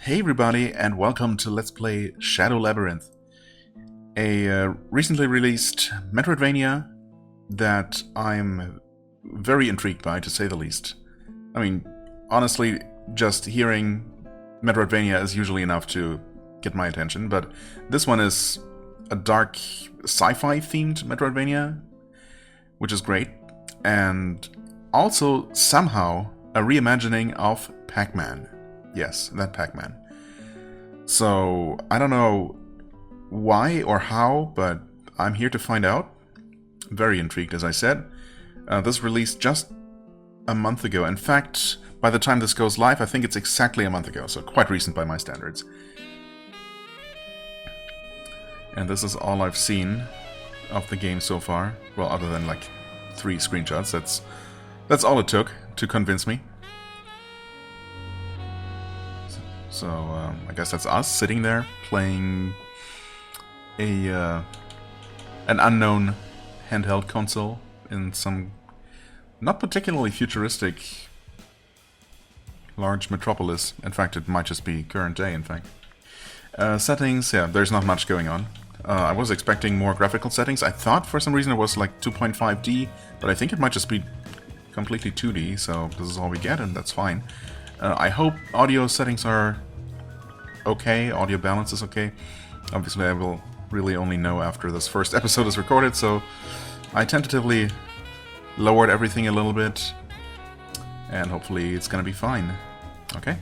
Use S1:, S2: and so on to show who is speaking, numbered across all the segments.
S1: Hey everybody, and welcome to Let's Play Shadow Labyrinth, a recently released Metroidvania that I'm very intrigued by, to say the least. I mean, honestly, just hearing Metroidvania is usually enough to get my attention, but this one is a dark sci-fi themed Metroidvania, which is great, and also somehow a reimagining of PAC-MAN. Yes, that PAC-MAN. So, I don't know why or how, but I'm here to find out. Very intrigued, as I said. This released just a month ago. In fact, by the time this goes live, I think it's exactly a month ago, so quite recent by my standards. And this is all I've seen of the game so far. Well, other than like 3 screenshots, that's all it took to convince me. So, I guess that's us sitting there playing an unknown handheld console in some not particularly futuristic large metropolis. In fact, it might just be current day, in fact. Settings, yeah, there's not much going on. I was expecting more graphical settings. I thought for some reason it was like 2.5D, but I think it might just be completely 2D, so this is all we get, and that's fine. I hope audio settings are okay, audio balance is okay. Obviously I will really only know after this first episode is recorded, so I tentatively lowered everything a little bit, and hopefully it's gonna be fine. Okay,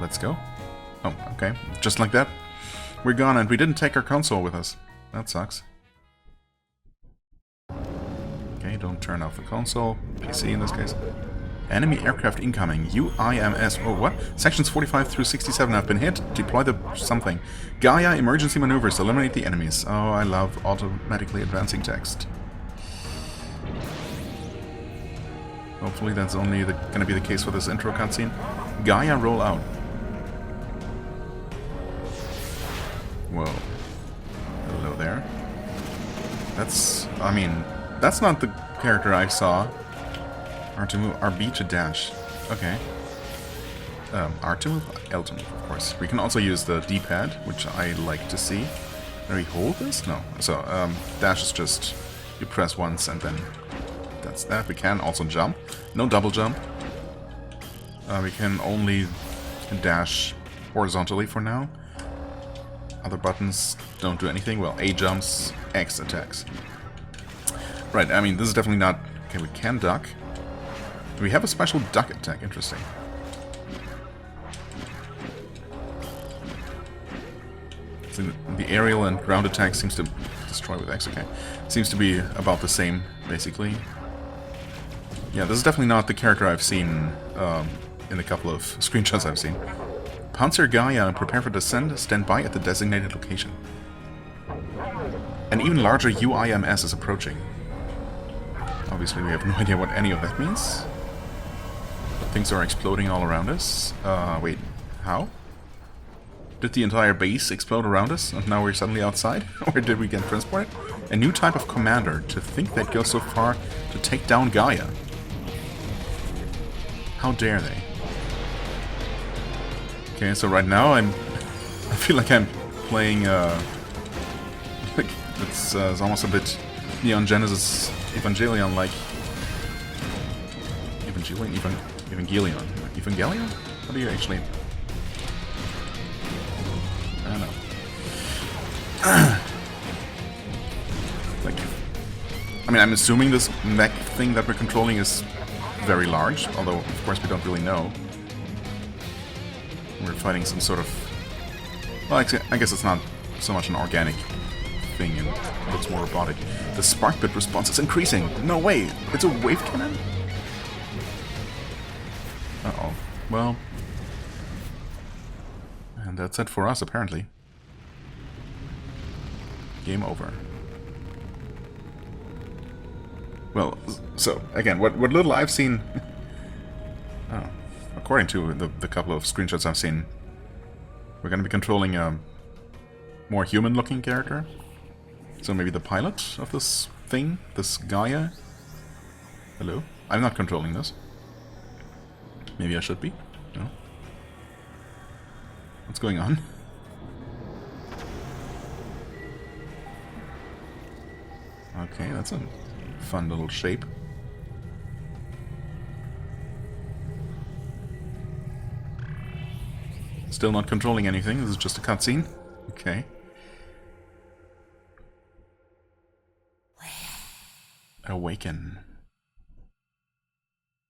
S1: let's go. Oh, okay, just like that. We're gone, and we didn't take our console with us. That sucks. Okay, don't turn off the console. PC in this case. Enemy aircraft incoming. UIMS. Oh, what? Sections 45 through 67 have been hit. Deploy the something. Gaia emergency maneuvers. Eliminate the enemies. Oh, I love automatically advancing text. Hopefully that's only gonna be the case for this intro cutscene. Gaia roll out. Whoa. Hello there. I mean, that's not the character I saw. R to move, RB to dash. Okay. R to move, L to move, of course. We can also use the D-pad, which I like to see. Can we hold this? No. So, dash is just, you press once and then that's that. We can also jump. No double jump. We can only dash horizontally for now. Other buttons don't do anything. Well, A jumps, X attacks. Right, I mean, this is definitely not... Okay, we can duck. We have a special duck attack, interesting. So the aerial and ground attack seems to destroy with X, okay. Seems to be about the same, basically. Yeah, this is definitely not the character I've seen in a couple of screenshots I've seen. Panzer Gaia, prepare for descent, stand by at the designated location. An even larger UIMS is approaching. Obviously we have no idea what any of that means. Things are exploding all around us. Wait, how? Did the entire base explode around us and now we're suddenly outside? Or did we get transported? A new type of commander, to think they'd go so far to take down Gaia. How dare they? Okay, so right now I feel like I'm playing, it's almost a bit Neon Genesis Evangelion-like. Evangelion. How do you actually... I don't know. Like, I mean, I'm assuming this mech thing that we're controlling is very large, although, of course, we don't really know. We're fighting some sort of... Well, I guess it's not so much an organic thing and it looks more robotic. The spark bit response is increasing! No way! It's a wave cannon? Uh-oh. Well... And that's it for us, apparently. Game over. Well, so, again, what little I've seen... Oh. According to the couple of screenshots I've seen, we're going to be controlling a more human-looking character. So maybe the pilot of this thing, this Gaia. Hello? I'm not controlling this. Maybe I should be? No? What's going on? Okay, that's a fun little shape. Still not controlling anything, this is just a cutscene. Okay. Awaken.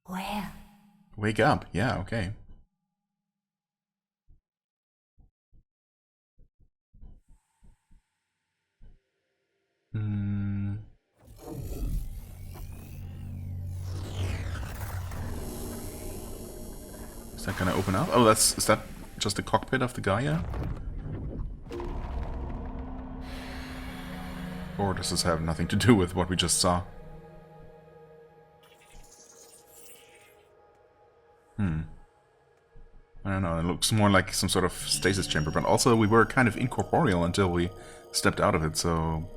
S2: Where?
S1: Wake up, yeah, okay. Is that gonna open up? Oh, is that just the cockpit of the Gaia? Or does this have nothing to do with what we just saw? I don't know, it looks more like some sort of stasis chamber, but also we were kind of incorporeal until we stepped out of it, so...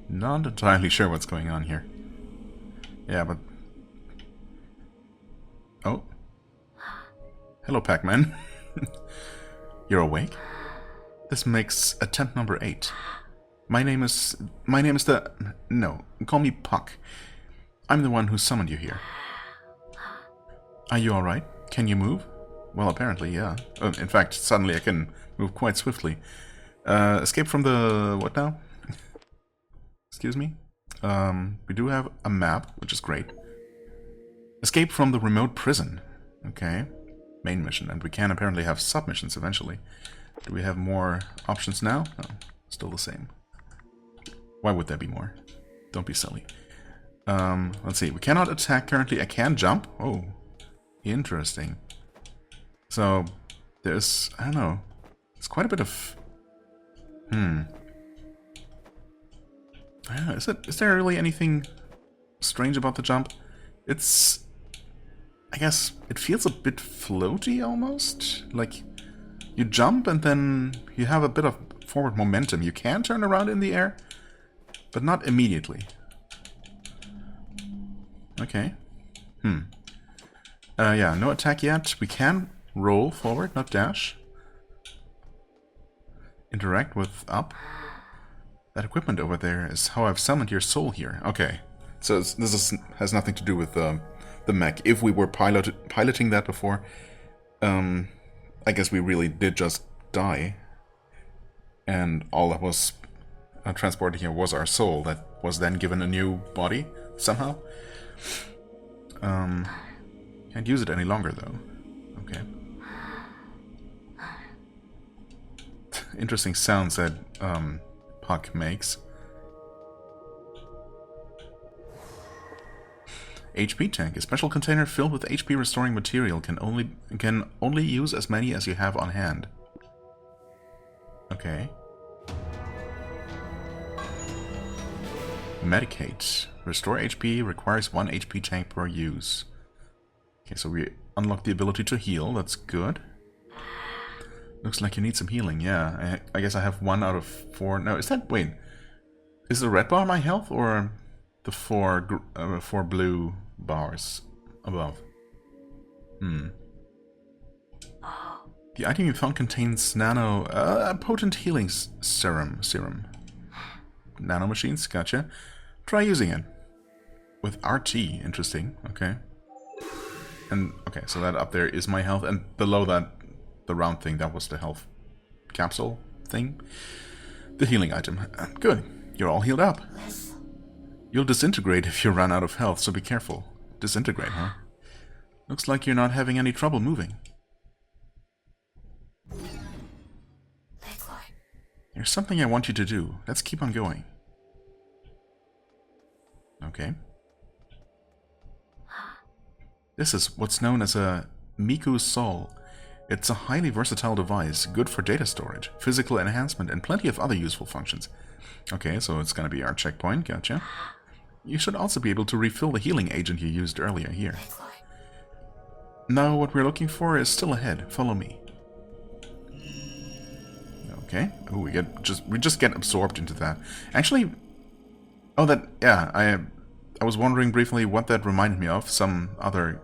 S1: Not entirely sure what's going on here. Yeah, but... Oh. Hello, PAC-MAN. You're awake? This makes attempt number 8. My name is the... No, call me Puck. I'm the one who summoned you here. Are you alright? Can you move? Well, apparently, yeah. In fact, suddenly I can move quite swiftly. Escape from the... what now? Excuse me? We do have a map, which is great. Escape from the remote prison. Okay. Main mission. And we can apparently have submissions eventually. Do we have more options now? No. Still the same. Why would there be more? Don't be silly. Let's see. We cannot attack currently. I can jump. Oh. Interesting. So, there's... I don't know. It's quite a bit of... I don't know. Is there really anything strange about the jump? It's... I guess it feels a bit floaty almost. Like, you jump and then you have a bit of forward momentum. You can turn around in the air, but not immediately. Okay. Yeah, no attack yet. We can roll forward, not dash. Interact with up. That equipment over there is how I've summoned your soul here. Okay. So has nothing to do with the mech. If we were piloting that before, I guess we really did just die. And all that was transported here was our soul that was then given a new body somehow. Can't use it any longer though. Okay. Interesting sounds that Puck makes. HP tank. A special container filled with HP restoring material can only use as many as you have on hand. Okay. Medicate. Restore HP requires 1 HP tank per use. Okay, so we unlock the ability to heal. That's good. Looks like you need some healing. Yeah, I guess I have 1 out of 4. No, is that... Wait. Is the red bar my health or the 4 blue bars above? The item you found contains potent healing serum. Nano machines, gotcha. Try using it. With RT, interesting, okay. And, okay, so that up there is my health, and below that, the round thing, that was the health capsule thing. The healing item. Good, you're all healed up. You'll disintegrate if you run out of health, so be careful. Disintegrate, huh? Looks like you're not having any trouble moving. There's something I want you to do. Let's keep on going. Okay. This is what's known as a Miku Soul. It's a highly versatile device, good for data storage, physical enhancement, and plenty of other useful functions. Okay, so it's gonna be our checkpoint, gotcha. You should also be able to refill the healing agent you used earlier here. Now what we're looking for is still ahead. Follow me. Okay. Oh, we just get absorbed into that. Actually, oh, I was wondering briefly what that reminded me of. Some other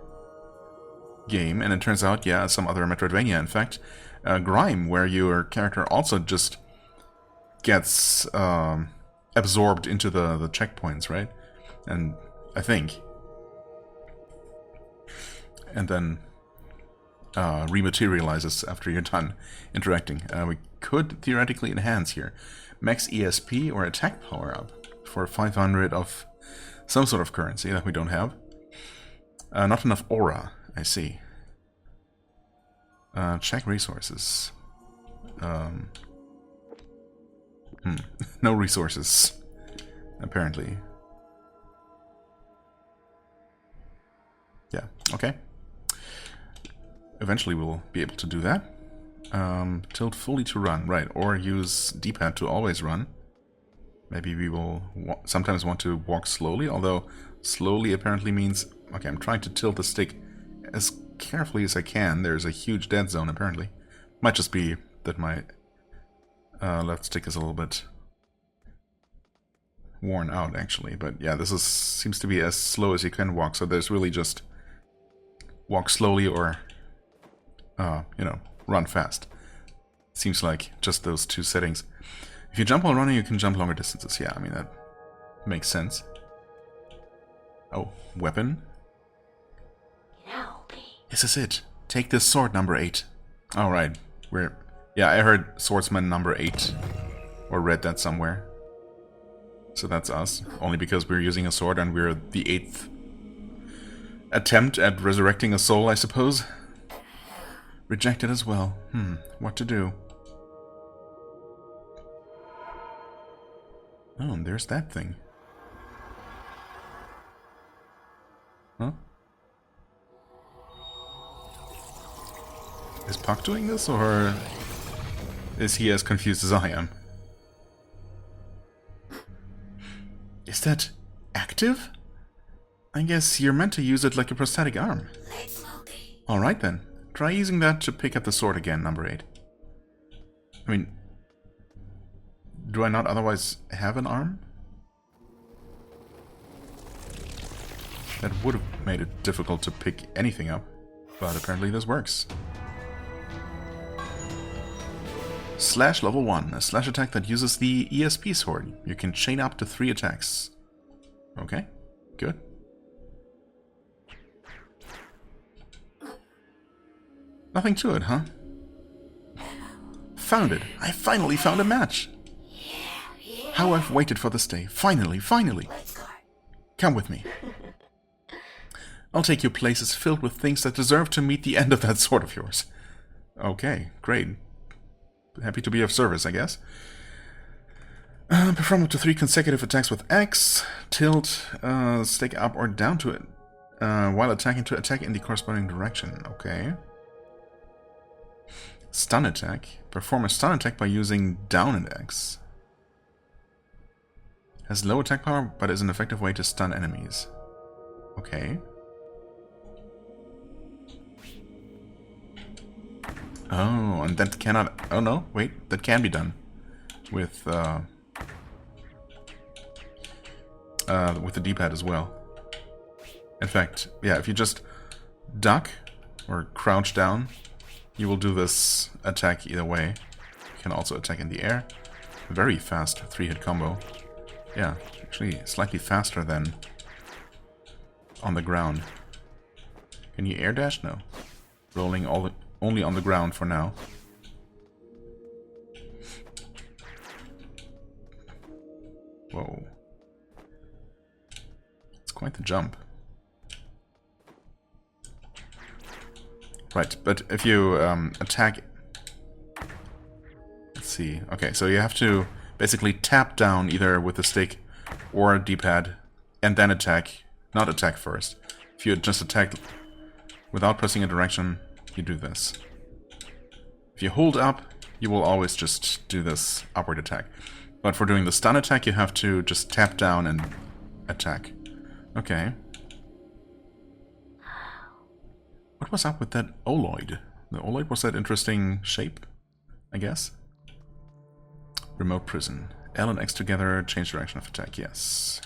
S1: game, and it turns out, yeah, some other Metroidvania, in fact, Grime, where your character also just gets absorbed into the checkpoints, right? And I think, and then rematerializes after you're done interacting. We could theoretically enhance here. Max ESP or attack power up for 500 of some sort of currency that we don't have. Not enough aura, I see. Check resources. No resources, apparently. Yeah, okay. Eventually we'll be able to do that. Tilt fully to run, right, or use D-pad to always run. Maybe we will sometimes want to walk slowly, although slowly apparently means... Okay, I'm trying to tilt the stick as carefully as I can. There's a huge dead zone, apparently. Might just be that my left stick is a little bit worn out, actually. But yeah, this seems to be as slow as you can walk, so there's really just walk slowly or, you know, run fast. Seems like just those two settings. If you jump while running, you can jump longer distances. Yeah, I mean, that makes sense. Oh, weapon? This is it. Take this sword, number 8. Alright, yeah, I heard Swordsman number 8. Or read that somewhere. So that's us. Only because we're using a sword and we're the 8th attempt at resurrecting a soul, I suppose. Rejected as well. What to do? Oh, and there's that thing. Huh? Is Puck doing this, or is he as confused as I am? Is that active? I guess you're meant to use it like a prosthetic arm. Alright then. Try using that to pick up the sword again, number 8. I mean, do I not otherwise have an arm? That would have made it difficult to pick anything up, but apparently this works. Slash level 1, a slash attack that uses the ESP sword. You can chain up to 3 attacks. Okay, good. Nothing to it, huh? Found it! I finally found a match! How I've waited for this day. Finally, finally! Come with me. I'll take you places filled with things that deserve to meet the end of that sword of yours. Okay, great. Happy to be of service, I guess. Perform up to 3 consecutive attacks with X. Tilt, stick up or down to it. While attacking to attack in the corresponding direction. Okay. Stun attack. Perform a stun attack by using down and X. Has low attack power, but is an effective way to stun enemies. Okay. Oh, and that cannot... Oh no, wait, that can be done with the D-pad as well. In fact, yeah, if you just duck or crouch down, you will do this attack either way. You can also attack in the air. Very fast 3-hit combo. Yeah, actually slightly faster than on the ground. Can you air dash? No. Rolling only on the ground for now. Whoa. It's quite the jump. Right, but if you attack... Let's see. Okay, so you have to basically tap down either with the stick or a D-pad and then attack. Not attack first. If you just attack without pressing a direction, you do this. If you hold up, you will always just do this upward attack. But for doing the stun attack, you have to just tap down and attack. Okay. What was up with that oloid? The oloid was that interesting shape, I guess? Remote prison. L and X together, change direction of attack, yes.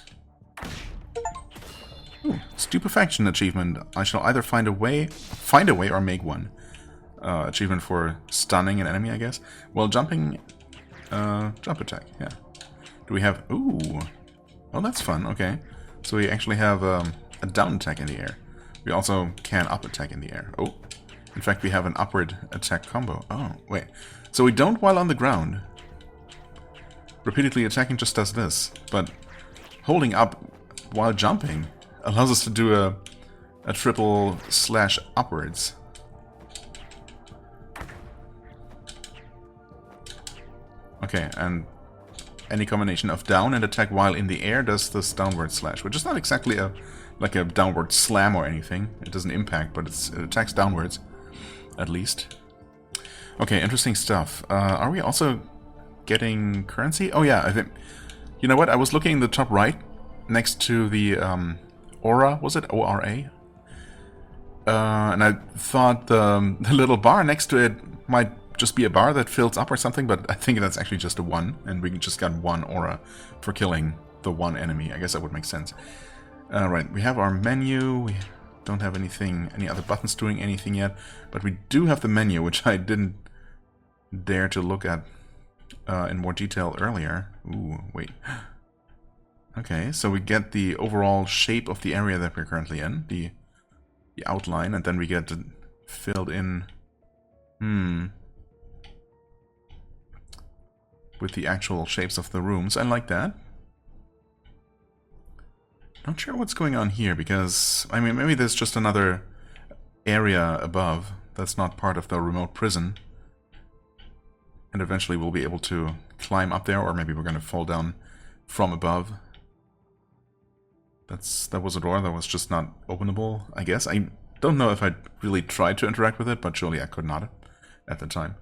S1: Ooh, Stupefaction achievement. I shall either find a way or make one. Achievement for stunning an enemy, I guess. Well, jumping... jump attack, yeah. Do we have... Ooh. Oh, that's fun, okay. So we actually have a down attack in the air. We also can up attack in the air. Oh. In fact, we have an upward attack combo. Oh, wait. So we don't while on the ground. Repeatedly attacking just does this. But holding up while jumping allows us to do a triple slash upwards. Okay, and any combination of down and attack while in the air does this downward slash, which is not exactly like a downward slam or anything. It doesn't impact, but it attacks downwards, at least. Okay, interesting stuff. Are we also getting currency? Oh yeah, I think... You know what? I was looking in the top right, next to the aura, was it? O-R-A? And I thought the little bar next to it might just be a bar that fills up or something, but I think that's actually just a 1, and we just got 1 aura for killing the 1 enemy. I guess that would make sense. Right, we have our menu. We don't have any other buttons doing anything yet, but we do have the menu, which I didn't dare to look at in more detail earlier. Ooh, wait. Okay, so we get the overall shape of the area that we're currently in, the outline, and then we get filled in with the actual shapes of the rooms. I like that. Not sure what's going on here, because, I mean, maybe there's just another area above that's not part of the remote prison. And eventually we'll be able to climb up there, or maybe we're going to fall down from above. That was a door that was just not openable, I guess. I don't know if I really tried to interact with it, but surely I could not at the time.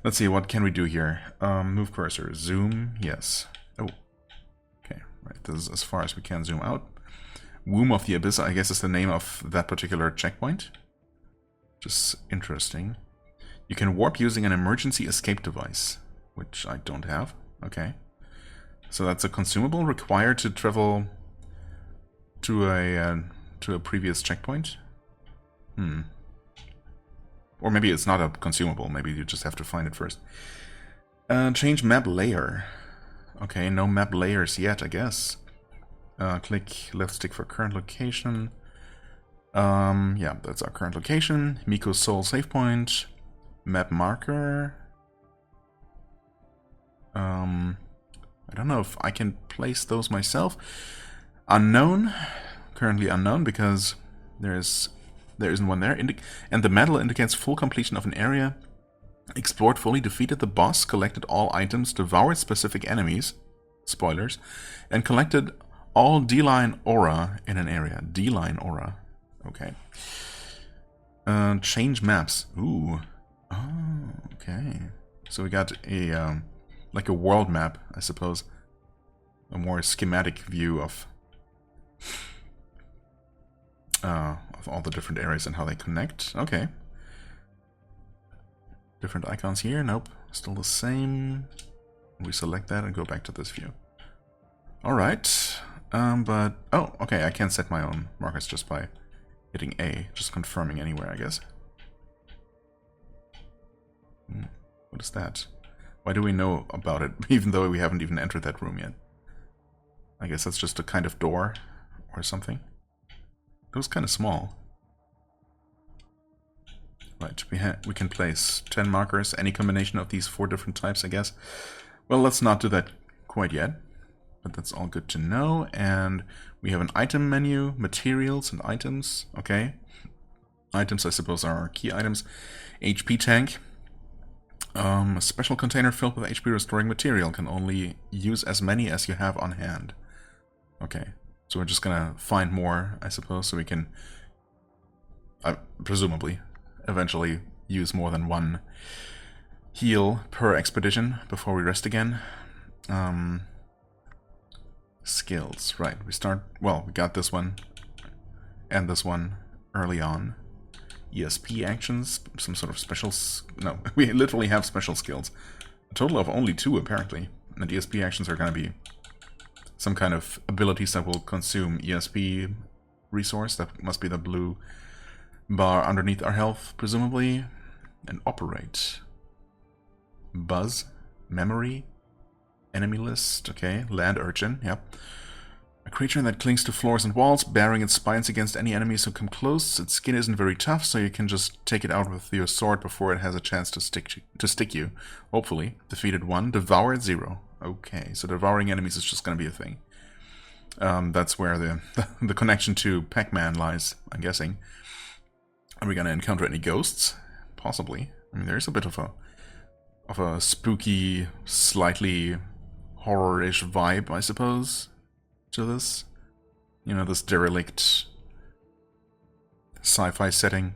S1: Let's see, what can we do here? Move cursor. Zoom, yes. Oh. Okay, right, this is as far as we can zoom out. Womb of the Abyss, I guess, is the name of that particular checkpoint. Just interesting. You can warp using an emergency escape device, which I don't have. Okay. So that's a consumable required to travel to a previous checkpoint. Or maybe it's not a consumable. Maybe you just have to find it first. Change map layer. Okay, no map layers yet, I guess. Click left stick for current location. Yeah, that's our current location. Miko's soul save point. Map marker. I don't know if I can place those myself. Unknown. Currently unknown because there isn't one there. And the medal indicates full completion of an area. Explored fully, defeated the boss, collected all items, devoured specific enemies. Spoilers. And collected all D-line aura in an area. D-line aura. Okay. Change maps. Ooh. Oh, okay. So we got a like a world map, I suppose. A more schematic view of all the different areas and how they connect. Okay. Different icons here. Nope. Still the same. We select that and go back to this view. Alright. But... Oh, okay. I can set my own markers just by hitting A. Just confirming anywhere, I guess. What is that? Why do we know about it, even though we haven't even entered that room yet? I guess that's just a kind of door or something. It was kind of small. Right, we can place 10 markers, any combination of these 4 different types, I guess. Well, let's not do that quite yet, but that's all good to know. And we have an item menu, materials and items. Okay. Items, I suppose, are our key items. HP tank. A special container filled with HP restoring material can only use as many as you have on hand. Okay, so we're just gonna find more, I suppose, so we can, presumably, eventually use more than one heal per expedition before we rest again. Skills, right, we got this one and this one early on. ESP actions, some sort of special... No, we literally have special skills. A total of only 2, apparently. And ESP actions are going to be some kind of abilities that will consume ESP resource. That must be the blue bar underneath our health, presumably. And operate. Buzz. Memory. Enemy list. Okay. Land urchin. Yep. A creature that clings to floors and walls, baring its spines against any enemies who come close. Its skin isn't very tough, so you can just take it out with your sword before it has a chance to stick you. Hopefully. Defeated 1. Devoured 0. Okay, so devouring enemies is just going to be a thing. That's where the connection to PAC-MAN lies, I'm guessing. Are we going to encounter any ghosts? Possibly. I mean, there's a bit of a spooky, slightly horror-ish vibe, I suppose, to this. You know, this derelict sci-fi setting.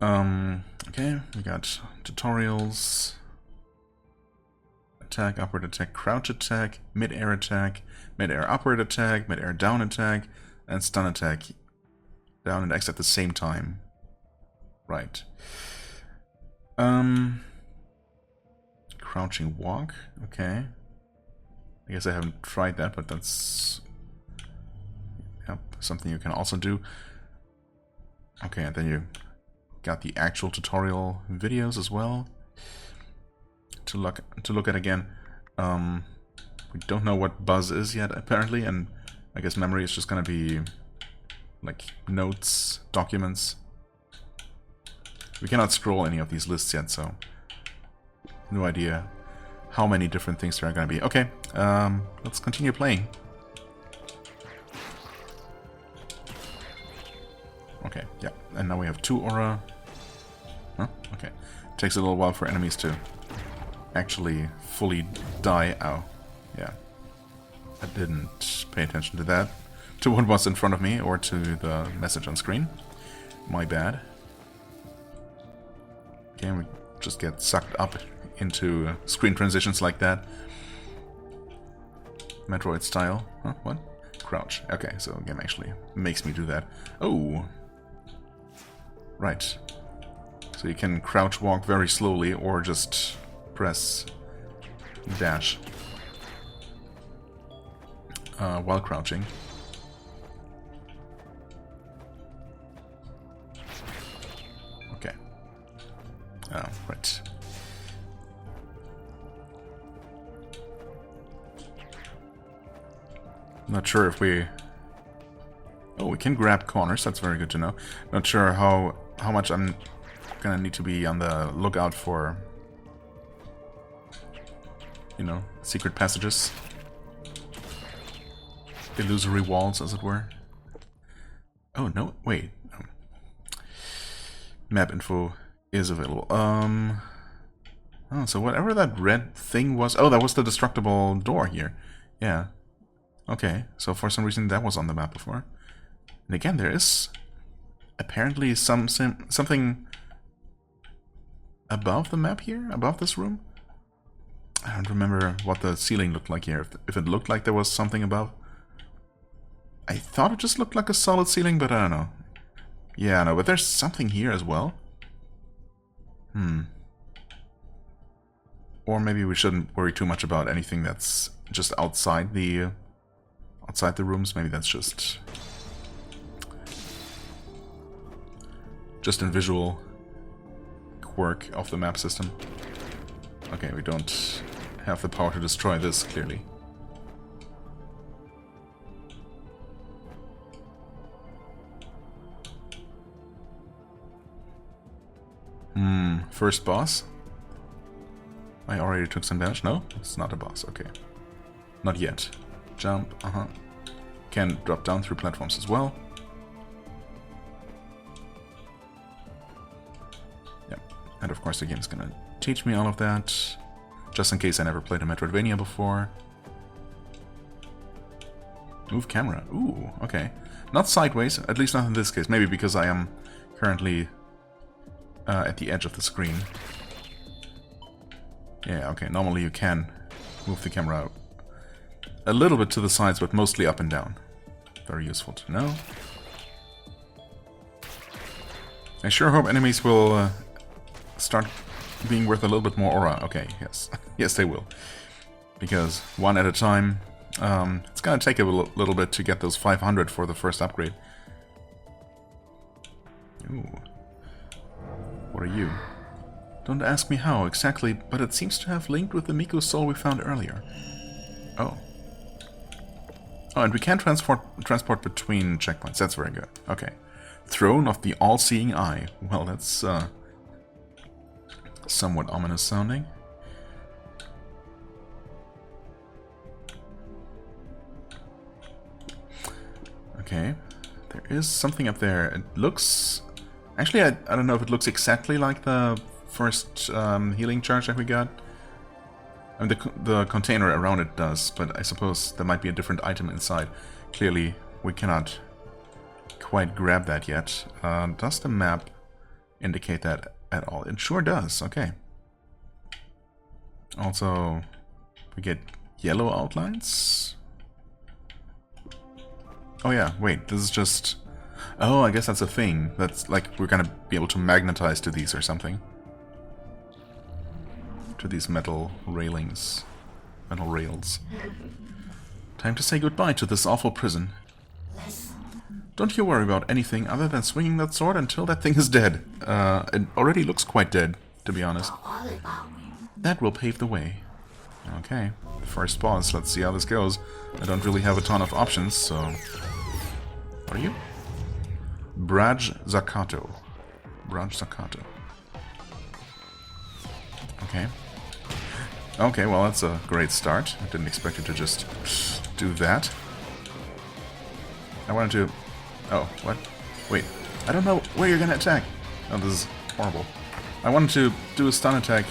S1: Okay, we got tutorials. Attack, upward attack, crouch attack, mid-air upward attack, mid-air down attack, and stun attack. Down and X at the same time. Right. Crouching walk, okay. I guess I haven't tried that, but that's something you can also do. Okay, and then you got the actual tutorial videos as well to look at again. We don't know what buzz is yet, apparently, and I guess memory is just gonna be like notes, documents. We cannot scroll any of these lists yet, so no idea how many different things there are gonna be. Okay, let's continue playing. Okay, yeah, and now we have 2 aura. Huh? Okay, takes a little while for enemies to actually fully die. Ow, yeah, I didn't pay attention to that, to what was in front of me, or to the message on screen. My bad. Okay, we just get sucked up into screen transitions like that. Metroid style. Huh? What? Crouch. Okay, so the game actually makes me do that. Oh! Right. So you can crouch walk very slowly, or just press dash while crouching. Okay. Right. Not sure if we... Oh, we can grab corners, that's very good to know. Not sure how much I'm gonna need to be on the lookout for, you know, secret passages. Illusory walls, as it were. Oh, no, wait. Map info is available. Oh, so whatever that red thing was... Oh, that was the destructible door here. Yeah. Okay, so for some reason that was on the map before. And again, there is apparently something above the map here, above this room. I don't remember what the ceiling looked like here, if it looked like there was something above. I thought it just looked like a solid ceiling, but I don't know. Yeah, no, but there's something here as well. Or maybe we shouldn't worry too much about anything that's just outside the rooms. Maybe that's just a visual quirk of the map system. Okay, we don't have the power to destroy this, clearly. First boss. I already took some damage. No, it's not a boss. Okay. Not yet. Jump. Can drop down through platforms as well. Yep. And of course the game is gonna teach me all of that. Just in case I never played a Metroidvania before. Move camera. Ooh, okay. Not sideways, at least not in this case. Maybe because I am currently at the edge of the screen. Yeah, okay. Normally you can move the camera a little bit to the sides, but mostly up and down. Very useful to know. I sure hope enemies will start being worth a little bit more aura. Okay, yes. Yes, they will. Because one at a time, It's gonna take a little bit to get those 500 for the first upgrade. Ooh. What are you? Don't ask me how exactly, but it seems to have linked with the Miko soul we found earlier. Oh. Oh, and we can transport between checkpoints. That's very good. Okay. Throne of the All-Seeing Eye. Well, that's somewhat ominous sounding. Okay. There is something up there. It looks... Actually, I don't know if it looks exactly like the first healing charge that we got. I mean, the container around it does, but I suppose there might be a different item inside. Clearly, we cannot quite grab that yet. Does the map indicate that at all? It sure does. Okay. Also, we get yellow outlines. Oh yeah, wait, this is just... Oh, I guess that's a thing. That's like we're gonna be able to magnetize to these or something. To these metal railings. Metal rails. Time to say goodbye to this awful prison. Don't you worry about anything other than swinging that sword until that thing is dead. It already looks quite dead, to be honest. That will pave the way. Okay, first boss, let's see how this goes. I don't really have a ton of options, so... What are you? Braj Zakato. Braj Zakato. Okay. Okay, well that's a great start. I didn't expect you to just do that. I wanted to... Oh, what? Wait, I don't know where you're gonna attack. Oh, this is horrible. I wanted to do a stun attack.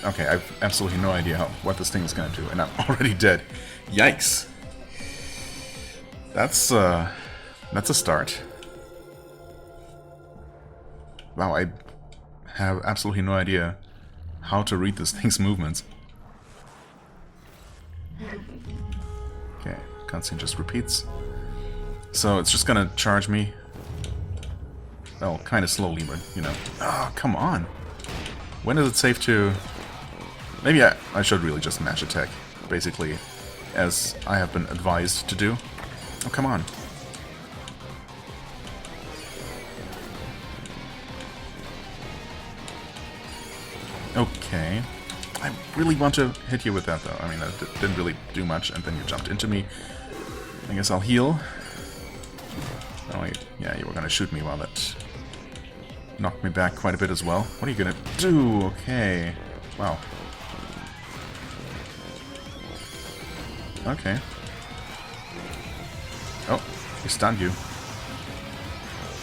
S1: Okay, I have absolutely no idea what this thing is gonna do, and I'm already dead. Yikes. That's a start. Wow, I have absolutely no idea how to read this thing's movements. Okay, cutscene just repeats. So it's just gonna charge me. Well, kind of slowly, but, you know. Oh, come on. When is it safe to... Maybe I should really just match attack, basically, as I have been advised to do. Oh, come on. Okay. I really want to hit you with that, though. I mean, that didn't really do much, and then you jumped into me. I guess I'll heal. Oh, wait. Yeah, you were gonna shoot me while that knocked me back quite a bit as well. What are you gonna do? Okay. Wow. Okay. Oh, he stunned you.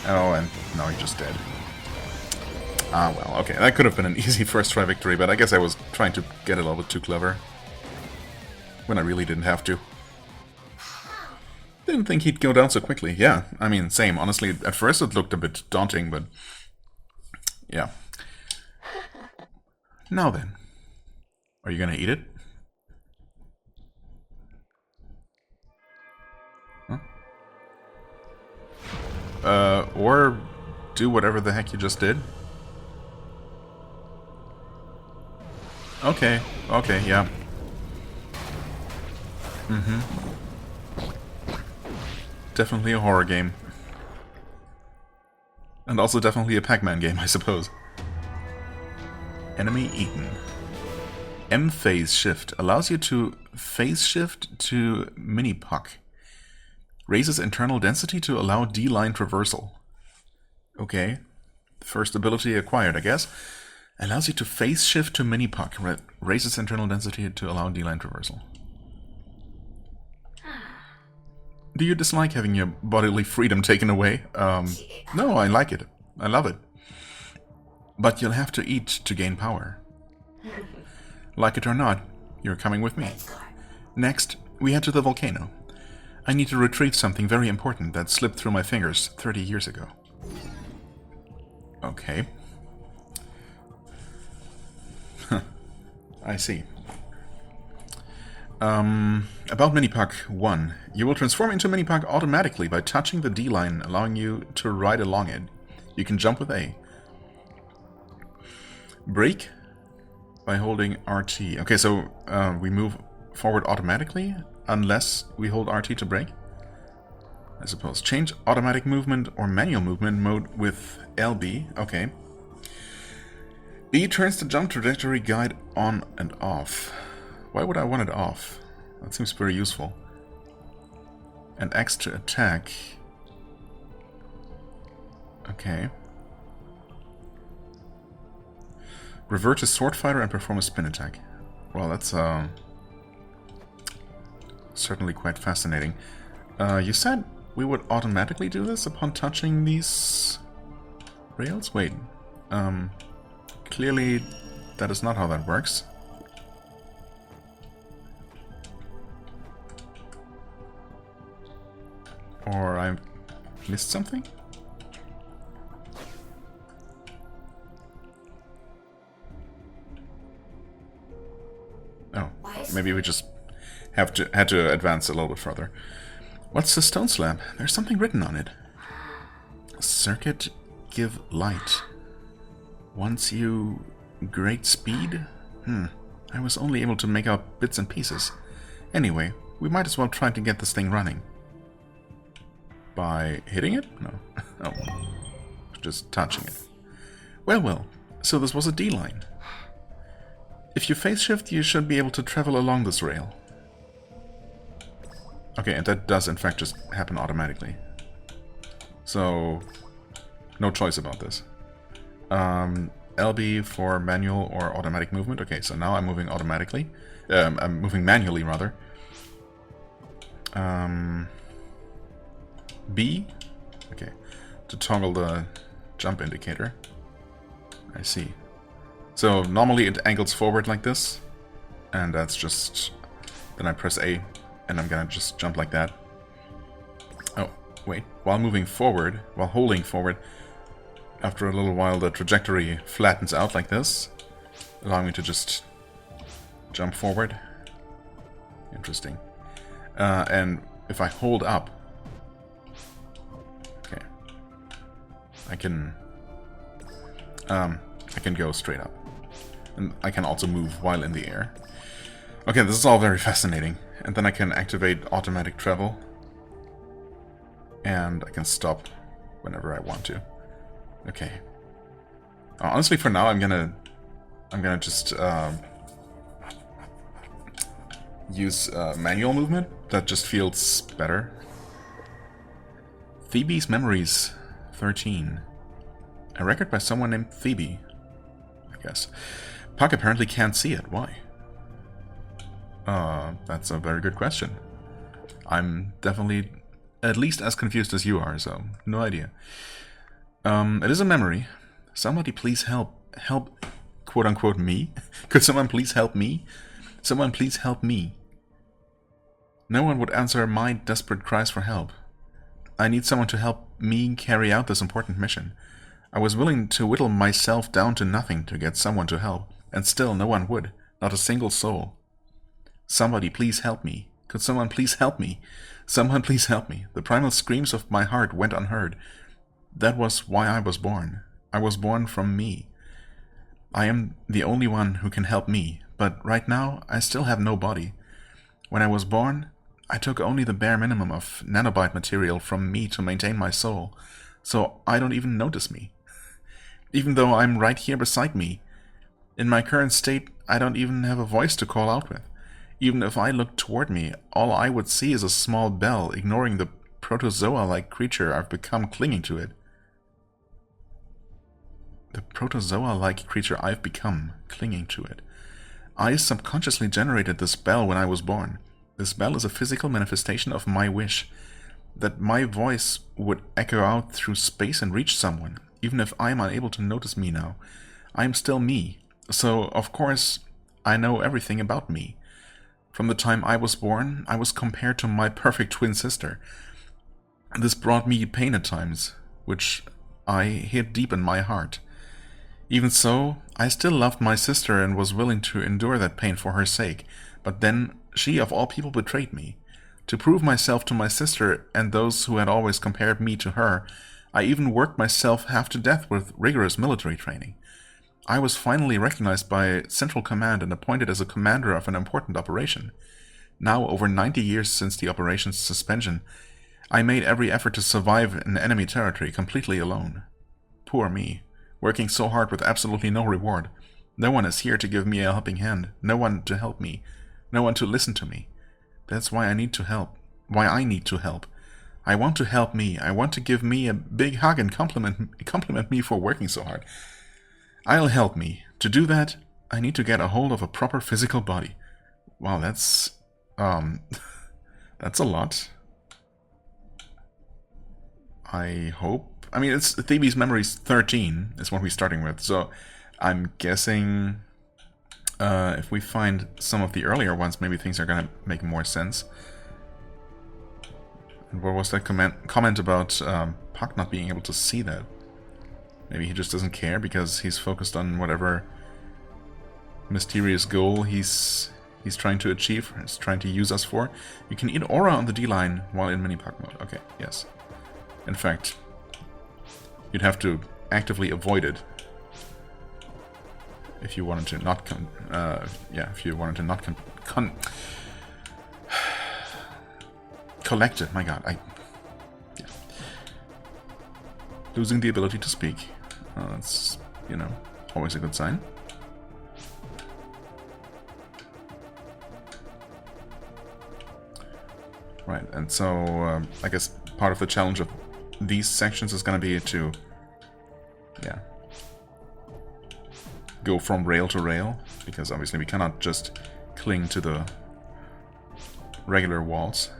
S1: Oh, and now you're just dead. Ah, well, okay. That could have been an easy first try victory, but I guess I was trying to get a little bit too clever. When I really didn't have to. Didn't think he'd go down so quickly. Yeah, I mean, same. Honestly, at first it looked a bit daunting, but... Yeah. Now then. Are you gonna eat it? Or do whatever the heck you just did. Okay, okay, yeah. Definitely a horror game. And also definitely a Pac-Man game, I suppose. Enemy eaten. M phase shift allows you to phase shift to mini PAC. Raises internal density to allow D-line traversal. Okay. First ability acquired, I guess. Allows you to phase shift to mini PAC. Raises internal density to allow D-line traversal. Do you dislike having your bodily freedom taken away? No, I like it. I love it. But you'll have to eat to gain power. Like it or not, you're coming with me. Next, we head to the volcano. I need to retrieve something very important that slipped through my fingers 30 years ago. Okay. I see. About Minipack 1. You will transform into Minipack automatically by touching the D-line, allowing you to ride along it. You can jump with A. Brake by holding RT. Okay, so we move forward automatically, unless we hold RT to brake. I suppose. Change automatic movement or manual movement mode with LB. Okay. B turns the jump trajectory guide on and off. Why would I want it off? That seems very useful. And X to attack. Okay. Revert to sword fighter and perform a spin attack. Well, that's certainly quite fascinating. You said we would automatically do this upon touching these rails? Wait. Clearly that is not how that works. Or I missed something? Oh, maybe we just had to advance a little bit further. What's the stone slab? There's something written on it. Circuit give light. Once you great speed? I was only able to make out bits and pieces. Anyway, we might as well try to get this thing running. By hitting it? No. Oh. Just touching it. Well, so this was a D-line. If you phase shift, you should be able to travel along this rail. Okay, and that does in fact just happen automatically. So, no choice about this. LB for manual or automatic movement. Okay, so now I'm moving automatically. I'm moving manually, rather. B? Okay, to toggle the jump indicator. I see. So normally it angles forward like this, and that's just... Then I press A, and I'm gonna just jump like that. Oh, wait. While moving forward, while holding forward, after a little while the trajectory flattens out like this, allowing me to just jump forward. Interesting. And if I hold up, okay, I can go straight up. And I can also move while in the air. Okay, this is all very fascinating. And then I can activate automatic travel. And I can stop whenever I want to. Okay. Honestly, for now, I'm gonna just use manual movement. That just feels better. Phoebe's Memories 13. A record by someone named Phoebe, I guess. Puck apparently can't see it. Why? That's a very good question. I'm definitely at least as confused as you are, so no idea. It is a memory. Somebody please help, quote-unquote, me? Could someone please help me? Someone please help me. No one would answer my desperate cries for help. I need someone to help me carry out this important mission. I was willing to whittle myself down to nothing to get someone to help, and still no one would. Not a single soul. Somebody please help me. Could someone please help me? Someone please help me. The primal screams of my heart went unheard. That was why I was born. I was born from me. I am the only one who can help me, but right now I still have no body. When I was born, I took only the bare minimum of nanobite material from me to maintain my soul, so I don't even notice me. Even though I'm right here beside me. In my current state, I don't even have a voice to call out with. Even if I look toward me, all I would see is a small bell, ignoring the protozoa-like creature I've become clinging to it. The protozoa-like creature I've become, clinging to it. I subconsciously generated this bell when I was born. This bell is a physical manifestation of my wish, that my voice would echo out through space and reach someone, even if I am unable to notice me now. I am still me, so of course I know everything about me. From the time I was born, I was compared to my perfect twin sister. This brought me pain at times, which I hid deep in my heart. Even so, I still loved my sister and was willing to endure that pain for her sake, but then she of all people betrayed me. To prove myself to my sister and those who had always compared me to her, I even worked myself half to death with rigorous military training. I was finally recognized by Central Command and appointed as a commander of an important operation. Now, over 90 years since the operation's suspension, I made every effort to survive in enemy territory completely alone. Poor me, working so hard with absolutely no reward. No one is here to give me a helping hand, no one to help me, no one to listen to me. That's why I need to help. Why I need to help. I want to help me. I want to give me a big hug and compliment me for working so hard. I'll help me. To do that, I need to get a hold of a proper physical body. Wow, that's that's a lot. I hope. I mean, it's Thebes Memories 13 is what we're starting with, so I'm guessing if we find some of the earlier ones, maybe things are gonna make more sense. And what was that comment about Puck not being able to see that? Maybe he just doesn't care because he's focused on whatever mysterious goal he's trying to achieve, he's trying to use us for. You can eat aura on the D-line while in mini Puck mode. Okay, yes. In fact, you'd have to actively avoid it if you wanted to not if you wanted to not collect it. My god, yeah. Losing the ability to speak. That's, you know, always a good sign. Right, and so I guess part of the challenge of these sections is going to be to, yeah, go from rail to rail, because obviously we cannot just cling to the regular walls.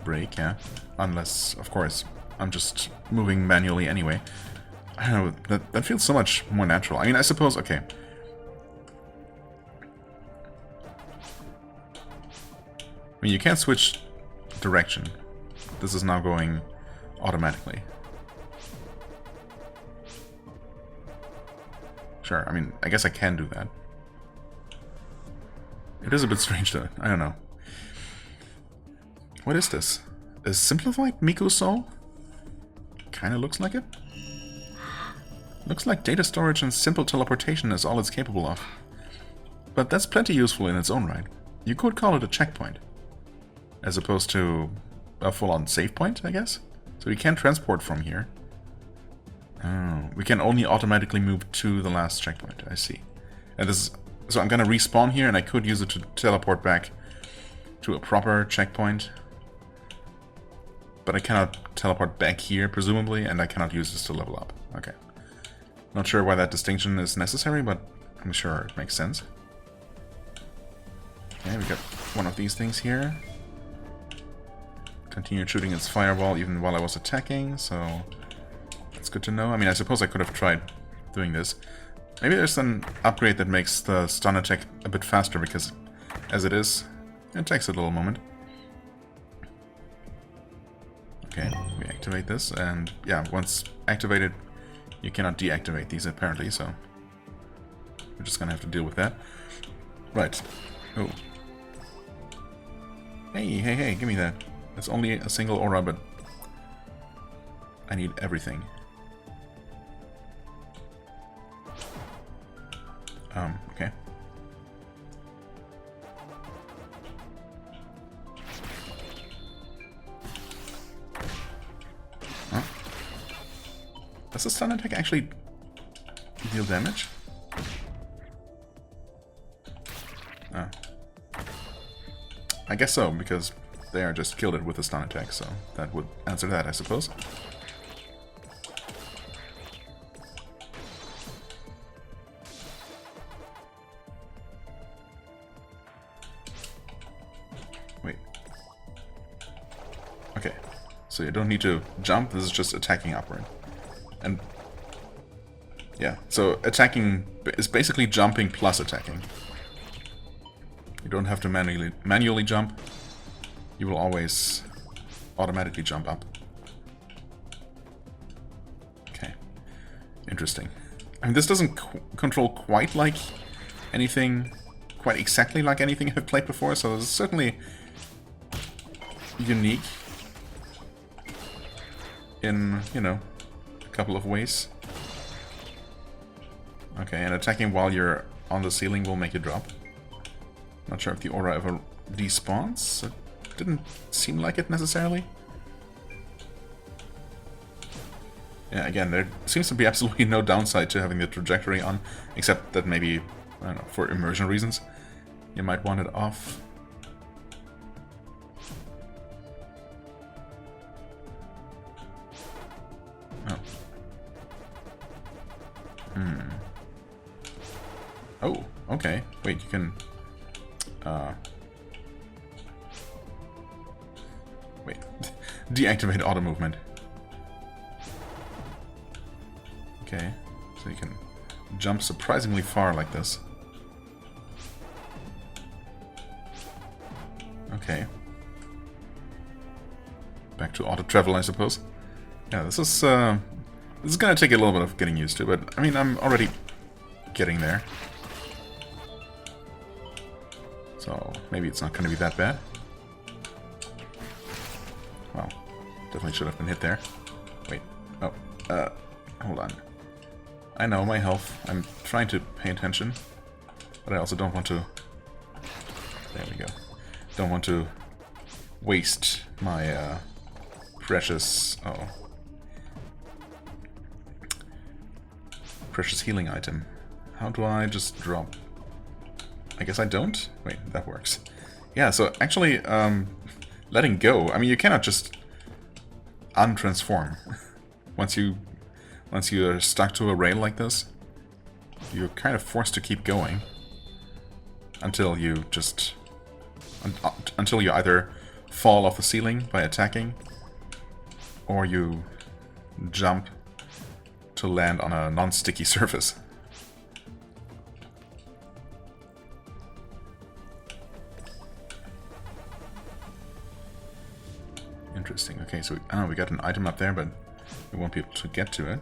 S1: Break, yeah. Unless, of course, I'm just moving manually anyway. I don't know, that feels so much more natural. I mean, I suppose, okay. I mean, you can't switch direction. This is now going automatically. Sure, I mean, I guess I can do that. It is a bit strange though, I don't know. What is this? A simplified Miku soul? Kinda looks like it. Looks like data storage and simple teleportation is all it's capable of. But that's plenty useful in its own right. You could call it a checkpoint. As opposed to a full-on save point, I guess? So we can't transport from here. Oh, we can only automatically move to the last checkpoint, I see. And this is, so I'm gonna respawn here and I could use it to teleport back to a proper checkpoint. But I cannot teleport back here, presumably, and I cannot use this to level up. Okay. Not sure why that distinction is necessary, but I'm sure it makes sense. Okay, we got one of these things here. Continued shooting its fireball even while I was attacking, so that's good to know. I mean, I suppose I could have tried doing this. Maybe there's an upgrade that makes the stun attack a bit faster, because as it is, it takes a little moment. Okay, we activate this, and yeah, once activated, you cannot deactivate these apparently, so we're just gonna have to deal with that. Right. Oh. Hey, give me that. It's only a single aura, but I need everything. Okay. Huh? Does the stun attack actually deal damage? Oh. I guess so, because they are just killed it with a stun attack, so that would answer that, I suppose. Wait. Okay, so you don't need to jump, this is just attacking upward. And yeah, so attacking is basically jumping plus attacking. You don't have to manually jump. You will always automatically jump up. Okay. Interesting. I mean, this doesn't control quite like anything, quite exactly like anything I've played before, so it's certainly unique in, you know, couple of ways. Okay, and attacking while you're on the ceiling will make you drop. Not sure if the aura ever despawns. It didn't seem like it necessarily. Yeah, again, there seems to be absolutely no downside to having the trajectory on, except that maybe, I don't know, for immersion reasons, you might want it off. Oh. Oh, okay. Wait, you can... Wait. Deactivate auto movement. Okay, so you can jump surprisingly far like this. Okay. Back to auto travel, I suppose. Yeah, this is gonna take a little bit of getting used to, but I mean, I'm already getting there. So maybe it's not gonna be that bad. Well, definitely should have been hit there. Wait. Oh, hold on. I know my health. I'm trying to pay attention, but I also don't want to... There we go. Don't want to waste my precious... Uh-oh. Precious healing item. How do I just drop? I guess I don't? Wait, that works. Yeah, so actually, letting go... I mean, you cannot just untransform. Once you are stuck to a rail like this, you're kind of forced to keep going until you just... until you either fall off the ceiling by attacking, or you jump to land on a non-sticky surface. Interesting. Okay, so we got an item up there, but we won't be able to get to it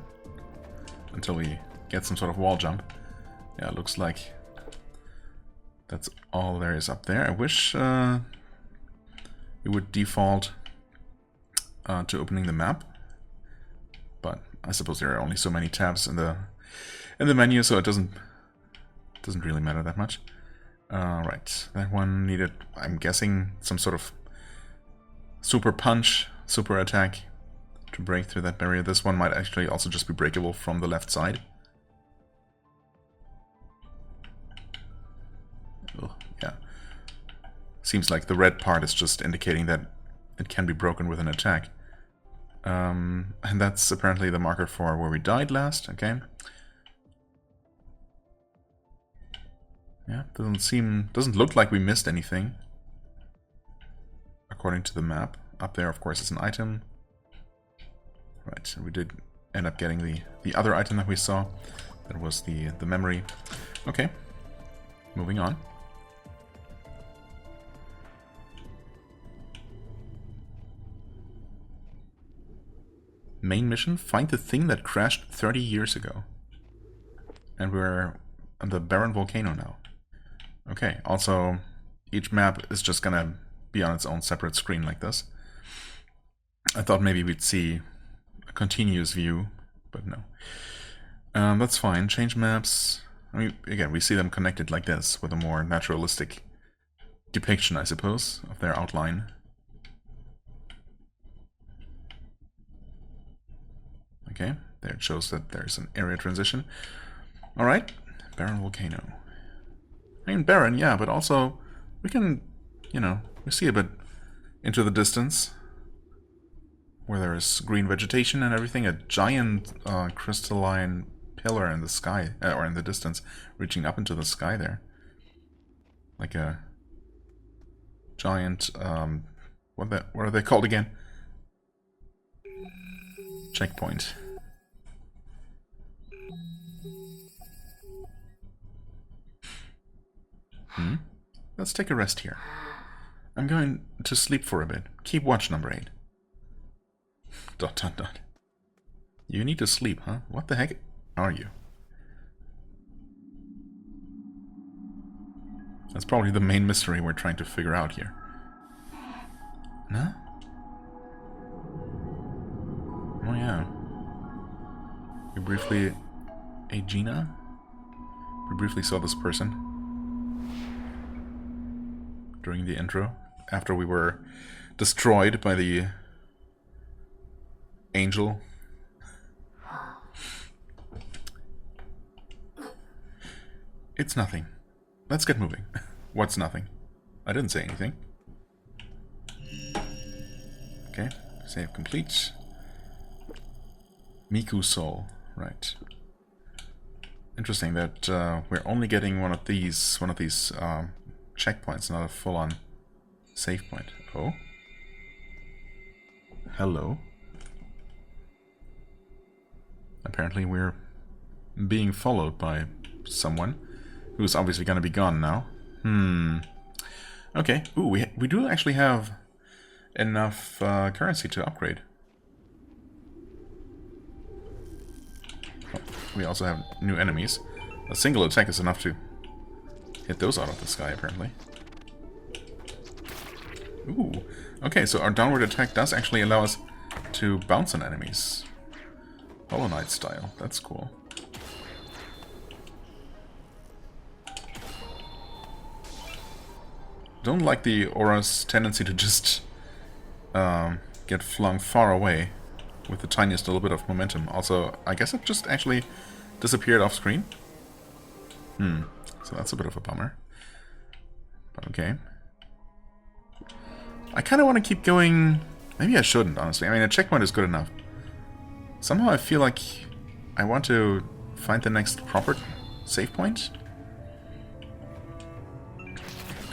S1: until we get some sort of wall jump. Yeah, it looks like that's all there is up there. I wish it would default to opening the map, but I suppose there are only so many tabs in the menu, so it doesn't really matter that much. Right, that one needed, I'm guessing, some sort of super punch, super attack to break through that barrier. This one might actually also just be breakable from the left side. Oh, yeah. Seems like the red part is just indicating that it can be broken with an attack. And that's apparently the marker for where we died last, okay. Yeah, doesn't look like we missed anything, according to the map. Up there, of course, is an item. Right, so we did end up getting the other item that we saw. That was the memory. Okay, moving on. Main mission, find the thing that crashed 30 years ago. And we're on the barren volcano now. Okay, also, each map is just gonna be on its own separate screen like this. I thought maybe we'd see a continuous view, but no. That's fine. Change maps. I mean, again, we see them connected like this, with a more naturalistic depiction, I suppose, of their outline. Okay, there it shows that there's an area transition. Alright, barren volcano. I mean, barren, yeah, but also we can, you know, we see a bit into the distance where there is green vegetation and everything, a giant crystalline pillar in the sky, or in the distance, reaching up into the sky there. Like a giant, what are they called again? Checkpoint. Let's take a rest here. I'm going to sleep for a bit. Keep watch, number 8. ... You need to sleep, huh? What the heck are you? That's probably the main mystery we're trying to figure out here. Huh? Oh yeah. We briefly... Aegina? We briefly saw this person during the intro, after we were destroyed by the angel. It's nothing. Let's get moving. What's nothing? I didn't say anything. Okay, save complete. Miku Soul, right. Interesting that we're only getting one of these checkpoints, not a full-on save point. Oh. Hello. Apparently we're being followed by someone who's obviously going to be gone now. Okay. Ooh, we do actually have enough currency to upgrade. Oh, we also have new enemies. A single attack is enough to hit those out of the sky, apparently. Ooh. Okay, so our downward attack does actually allow us to bounce on enemies. Hollow Knight style. That's cool. Don't like the aura's tendency to just get flung far away with the tiniest little bit of momentum. Also, I guess it just actually disappeared off screen. So that's a bit of a bummer. But okay. I kind of want to keep going. Maybe I shouldn't, honestly. I mean, a checkpoint is good enough. Somehow I feel like I want to find the next proper save point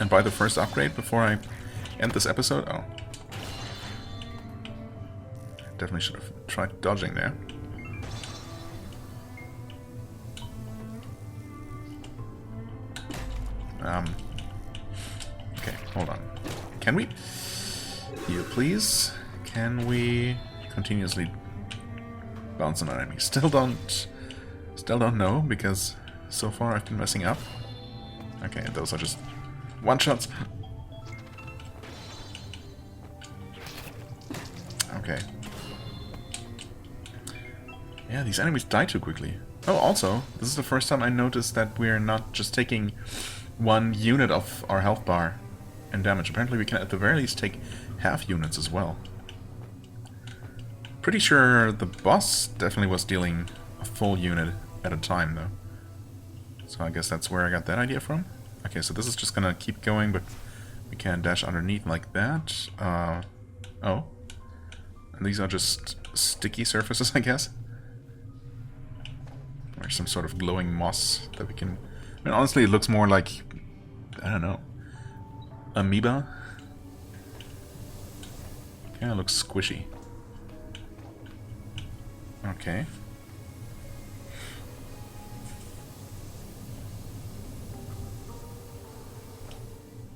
S1: and buy the first upgrade before I end this episode. Oh. Definitely should have tried dodging there. Okay, hold on. Can we? Here, please. Can we continuously bounce on an enemy? Still don't know, because so far I've been messing up. Okay, those are just one-shots. Okay. Yeah, these enemies die too quickly. Oh, also, this is the first time I noticed that we're not just taking one unit of our health bar and damage. Apparently we can at the very least take half units as well. Pretty sure the boss definitely was dealing a full unit at a time, though. So I guess that's where I got that idea from. Okay, so this is just gonna keep going, but we can't dash underneath like that. Oh. And these are just sticky surfaces, I guess. Or some sort of glowing moss that we can... I mean, honestly, it looks more like... I don't know. Amoeba? Kinda looks squishy. Okay.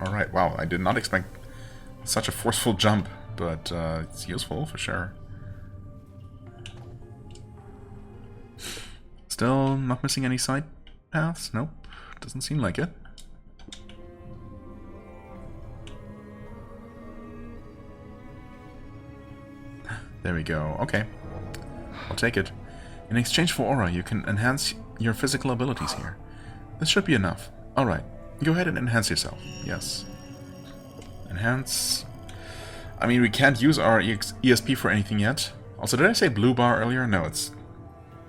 S1: Alright, wow, I did not expect such a forceful jump, but it's useful for sure. Still not missing any side paths? Nope, doesn't seem like it. There we go, okay. I'll take it. In exchange for aura, you can enhance your physical abilities here. This should be enough. Alright, go ahead and enhance yourself. Yes. Enhance... I mean, we can't use our ESP for anything yet. Also, did I say blue bar earlier? No, it's...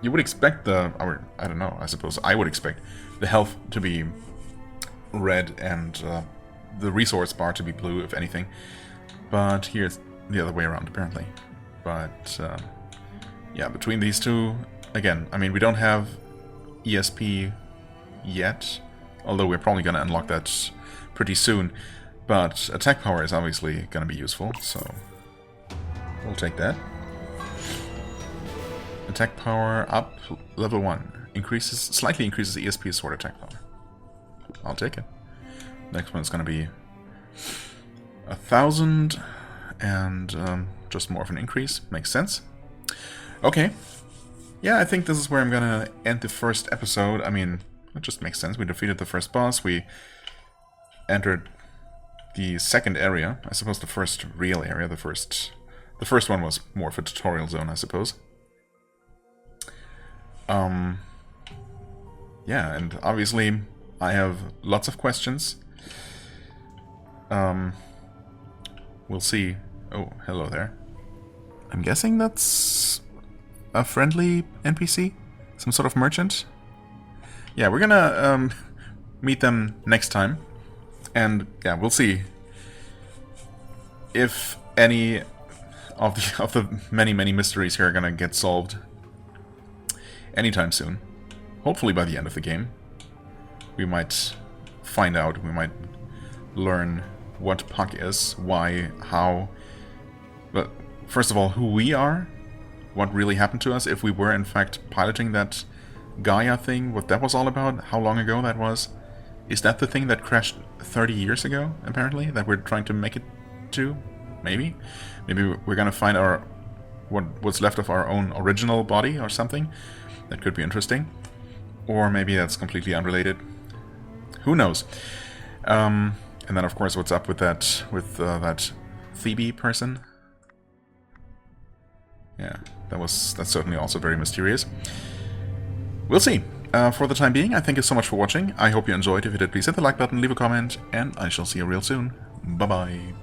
S1: You would expect the... Or, I don't know, I suppose I would expect the health to be red and the resource bar to be blue, if anything. But here it's the other way around, apparently. But, yeah, between these two, again, I mean, we don't have ESP yet, although we're probably going to unlock that pretty soon. But attack power is obviously going to be useful, so we'll take that. Attack power up, level 1. Slightly increases ESP sword attack power. I'll take it. Next one is going to be 1,000, and just more of an increase. Makes sense. Okay. Yeah, I think this is where I'm gonna end the first episode. I mean, it just makes sense. We defeated the first boss. We entered the second area. I suppose the first real area. The first one was more of a tutorial zone, I suppose. Yeah, and obviously I have lots of questions. We'll see. Oh, hello there. I'm guessing that's a friendly NPC? Some sort of merchant? Yeah, we're gonna meet them next time. And yeah, we'll see if any of the many mysteries here are gonna get solved anytime soon. Hopefully by the end of the game. We might find out, we might learn what PAC is, why, how. But first of all, who we are, what really happened to us, if we were in fact piloting that Gaia thing, what that was all about, how long ago that was. Is that the thing that crashed 30 years ago, apparently, that we're trying to make it to? Maybe? Maybe we're gonna find our what's left of our own original body or something. That could be interesting. Or maybe that's completely unrelated. Who knows? And then, of course, what's up with that Thebe person? Yeah, that's certainly also very mysterious. We'll see. For the time being, I thank you so much for watching. I hope you enjoyed. If you did, please hit the like button, leave a comment, and I shall see you real soon. Bye-bye.